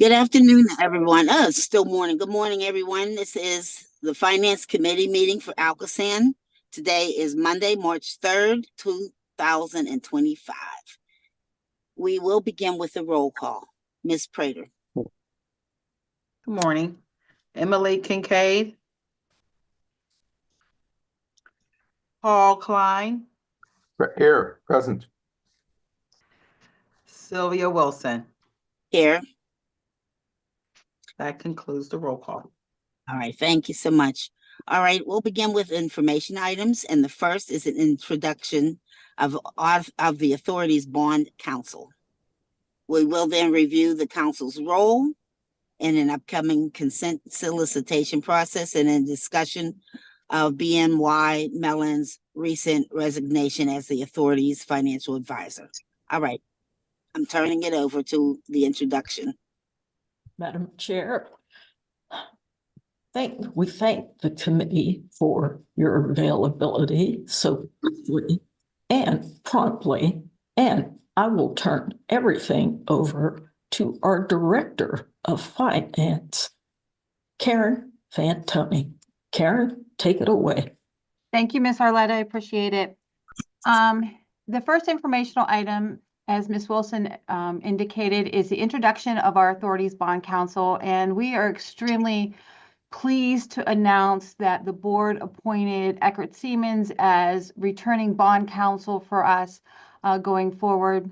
Good afternoon, everyone. It's still morning. Good morning, everyone. This is the Finance Committee meeting for ALCOSAN. Today is Monday, March 3rd, 2025. We will begin with a roll call. Ms. Prater. Good morning. Emily Kincaid. Paul Klein. Here, present. Sylvia Wilson. Here. That concludes the roll call. All right, thank you so much. All right, we'll begin with information items, and the first is an introduction of the authority's bond counsel. We will then review the council's role in an upcoming consent solicitation process and a discussion of BNY Mellon's recent resignation as the authority's financial advisor. All right, I'm turning it over to the introduction. Madam Chair, we thank the committee for your availability so quickly and promptly, and I will turn everything over to our Director of Finance, Karen Fantoni. Karen, take it away. Thank you, Ms. Arletta. I appreciate it. The first informational item, as Ms. Wilson indicated, is the introduction of our authorities bond counsel, and we are extremely pleased to announce that the board appointed Eckert Siemens as returning bond counsel for us going forward.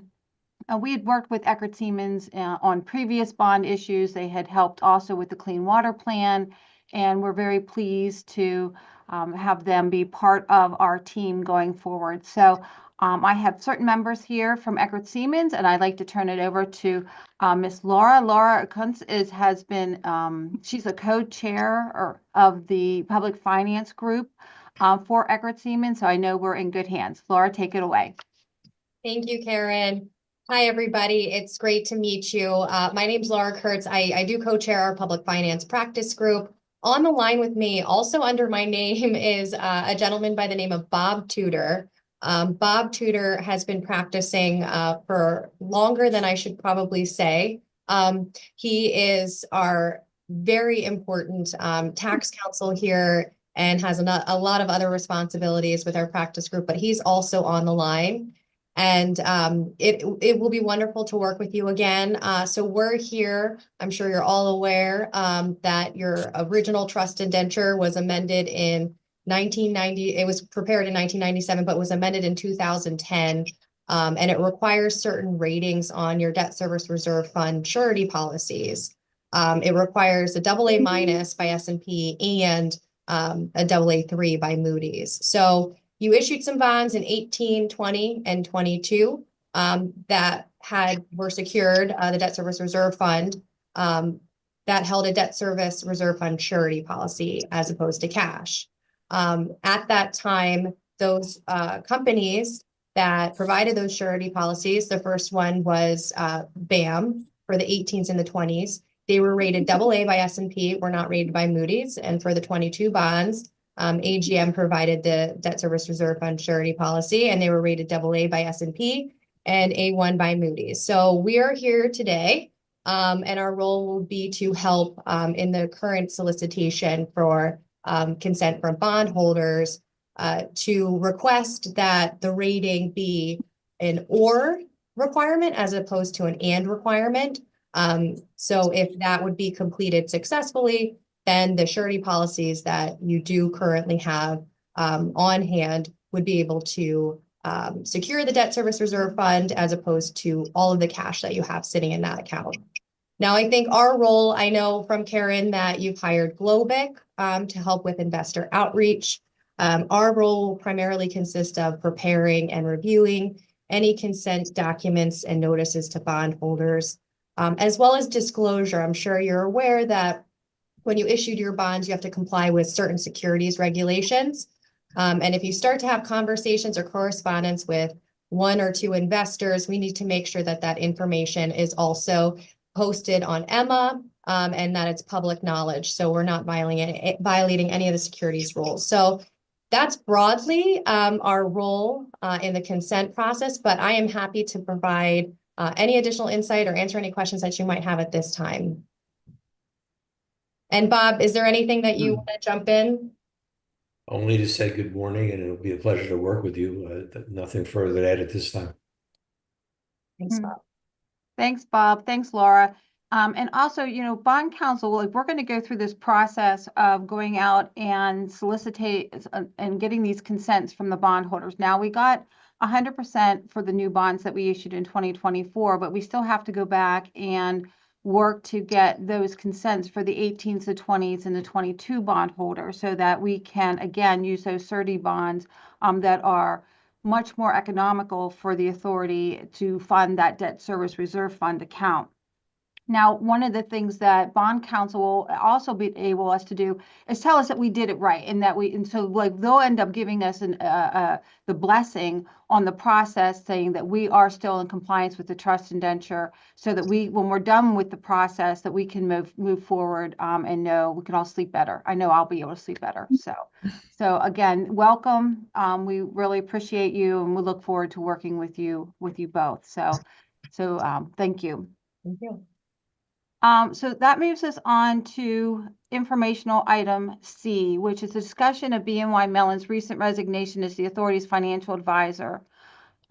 We had worked with Eckert Siemens on previous bond issues. They had helped also with the Clean Water Plan, and we're very pleased to have them be part of our team going forward. So I have certain members here from Eckert Siemens, and I'd like to turn it over to Ms. Laura. Laura Kuntz has been, she's a co-chair of the Public Finance Group for Eckert Siemens, so I know we're in good hands. Laura, take it away. Thank you, Karen. Hi, everybody. It's great to meet you. My name's Laura Kurtz. I do co-chair our Public Finance Practice Group. On the line with me, also under my name, is a gentleman by the name of Bob Tudor. Bob Tudor has been practicing for longer than I should probably say. He is our very important tax counsel here and has a lot of other responsibilities with our practice group, but he's also on the line. And it will be wonderful to work with you again. So we're here. I'm sure you're all aware that your original trust indenture was amended in 1990. It was prepared in 1997, but was amended in 2010. And it requires certain ratings on your debt service reserve fund surety policies. It requires a AA- by S&P and a AA3 by Moody's. So you issued some bonds in 18, 20, and 22 that were secured, the debt service reserve fund that held a debt service reserve fund surety policy as opposed to cash. At that time, those companies that provided those surety policies, the first one was BAM for the 18s and the 20s. They were rated AA by S&P, were not rated by Moody's. And for the 22 bonds, AGM provided the debt service reserve fund surety policy, and they were rated AA by S&P and A1 by Moody's. So we are here today, and our role will be to help in the current solicitation for consent from bondholders to request that the rating be an or requirement as opposed to an and requirement. So if that would be completed successfully, then the surety policies that you do currently have on hand would be able to secure the debt service reserve fund as opposed to all of the cash that you have sitting in that account. Now, I think our role, I know from Karen that you've hired Globic to help with investor outreach. Our role will primarily consist of preparing and reviewing any consent documents and notices to bondholders, as well as disclosure. I'm sure you're aware that when you issued your bonds, you have to comply with certain securities regulations. And if you start to have conversations or correspondence with one or two investors, we need to make sure that that information is also posted on EMMA and that it's public knowledge. So we're not violating any of the securities rules. So that's broadly our role in the consent process, but I am happy to provide any additional insight or answer any questions that you might have at this time. And Bob, is there anything that you want to jump in? Only to say good morning, and it'll be a pleasure to work with you. Nothing further to add at this time. Thanks, Hmm. Bob. Thanks, Bob. Thanks, Laura. And also, bond counsel, like, we're going to go through this process of going out and solicitate and getting these consents from the bondholders. Now, we got 100% for the new bonds that we issued in 2024, but we still have to go back and work to get those consents for the 18s, the 20s, and the 22 bondholders so that we can, again, use those surety bonds that are much more economical for the authority to fund that debt service reserve fund account. Now, one of the things that bond counsel will also be able us to do is tell us that we did it right, and so like they'll end up giving us the blessing on the process, saying that we are still in compliance with the trust indenture, so that when we're done with the process, that we can move forward and know we can all sleep better. I know I'll be able to sleep better. So again, welcome. We really appreciate you, and we look forward to working with you both. So thank you. Thank you. So that moves us on to informational item C, which is a discussion of BNY Mellon's recent resignation as the authority's financial advisor.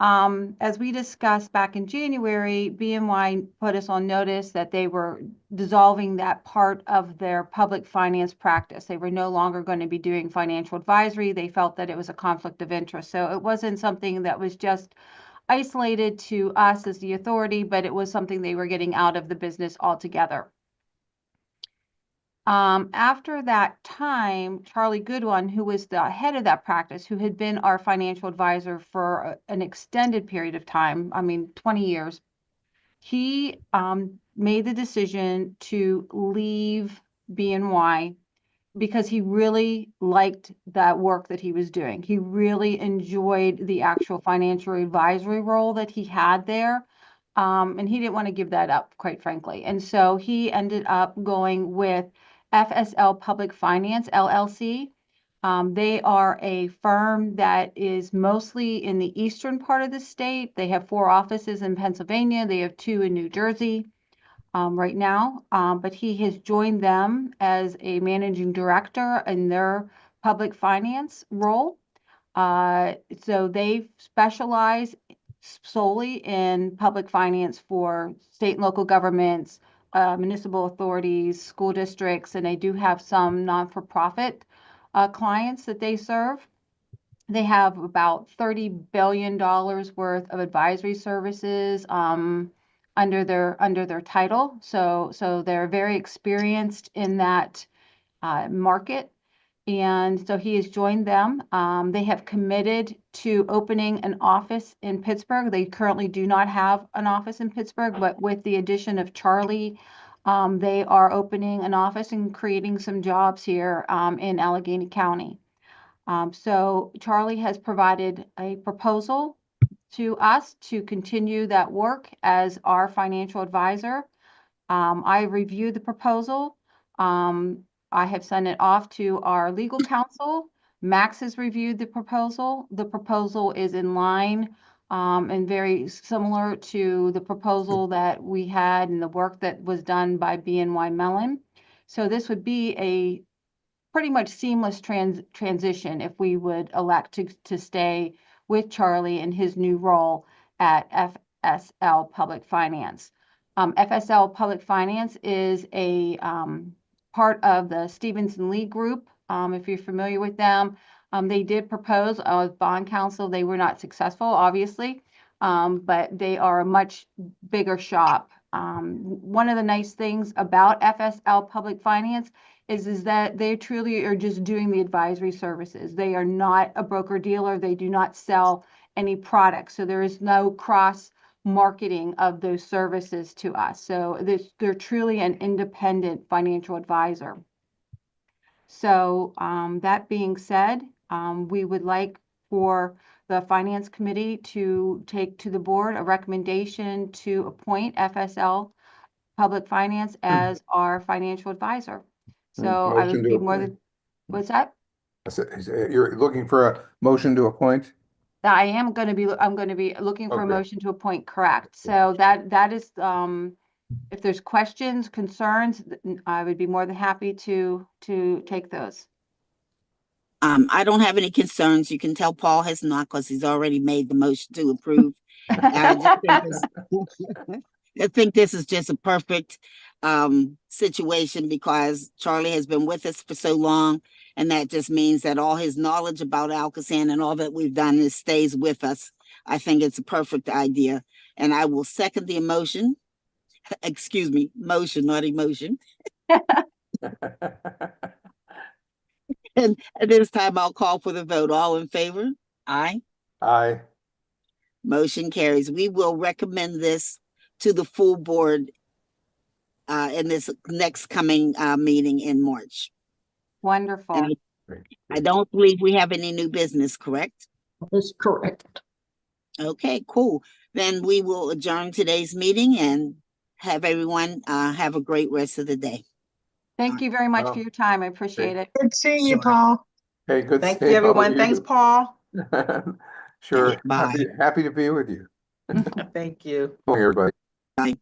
As we discussed back in January, BNY put us on notice that they were dissolving that part of their public finance practice. They were no longer going to be doing financial advisory. They felt that it was a conflict of interest. So it wasn't something that was just isolated to us as the authority, but it was something they were getting out of the business altogether. After that time, Charlie Goodwin, who was the head of that practice, who had been our financial advisor for an extended period of time, 20 years, he made the decision to leave BNY because he really liked that work that he was doing. He really enjoyed the actual financial advisory role that he had there. And he didn't want to give that up, quite frankly. And so he ended up going with FSL Public Finance, LLC. They are a firm that is mostly in the eastern part of the state. They have 4 offices in Pennsylvania. They have 2 in New Jersey. Right now, but he has joined them as a managing director in their public finance role. So they specialize solely in public finance for state and local governments, municipal authorities, school districts, and they do have some non-for-profit clients that they serve. They have about $30 billion worth of advisory services under their title. So they're very experienced in that market. And so he has joined them. They have committed to opening an office in Pittsburgh. They currently do not have an office in Pittsburgh, but with the addition of Charlie, they are opening an office and creating some jobs here in Allegheny County. So Charlie has provided a proposal to us to continue that work as our financial advisor. I reviewed the proposal. I have sent it off to our legal counsel. Max has reviewed the proposal. The proposal is in line and very similar to the proposal that we had and the work that was done by BNY Mellon. So this would be a pretty much seamless transition if we would elect to stay with Charlie in his new role at FSL Public Finance. FSL Public Finance is a part of the Stevenson Lee Group. If you're familiar with them, they did propose bond counsel. They were not successful, obviously, but they are a much bigger shop. One of the nice things about FSL Public Finance is that they truly are just doing the advisory services. They are not a broker dealer. They do not sell any products. So there is no cross marketing of those services to us. So they're truly an independent financial advisor. So that being said, we would like for the Finance Committee to take to the board a recommendation to appoint FSL Public Finance as our financial advisor. So I would be more than, what's that? You're looking for a motion to appoint? that I am going to be, I'm going to be looking for a Okay. motion to appoint, correct. So that is, if there's questions, concerns, I would be more than happy to take those. I don't have any concerns. You can tell Paul has not because he's already made the motion to approve. I just think I think this is just a perfect situation because Charlie has been with us for so long, and that just means that all his knowledge about ALCOSAN and all that we've done stays with us. I think it's a perfect idea, and I will second the emotion. Excuse me, motion, not emotion. And at this time, I'll call for the vote. All in favor? Aye. Aye. Motion carries. We will recommend this to the full board in this next coming meeting in March. Wonderful. And I don't believe we have any new business, correct? That's correct. Okay, cool. Then we will adjourn today's meeting and have everyone have a great rest of the day. Thank you very much Well, for your time. I appreciate it. Good seeing you, Sure. Paul. Hey, good. Thank seeing you, all of everyone. Thanks, Paul. Sure. Bye. Happy to be with you. Thank you. Good morning, everybody.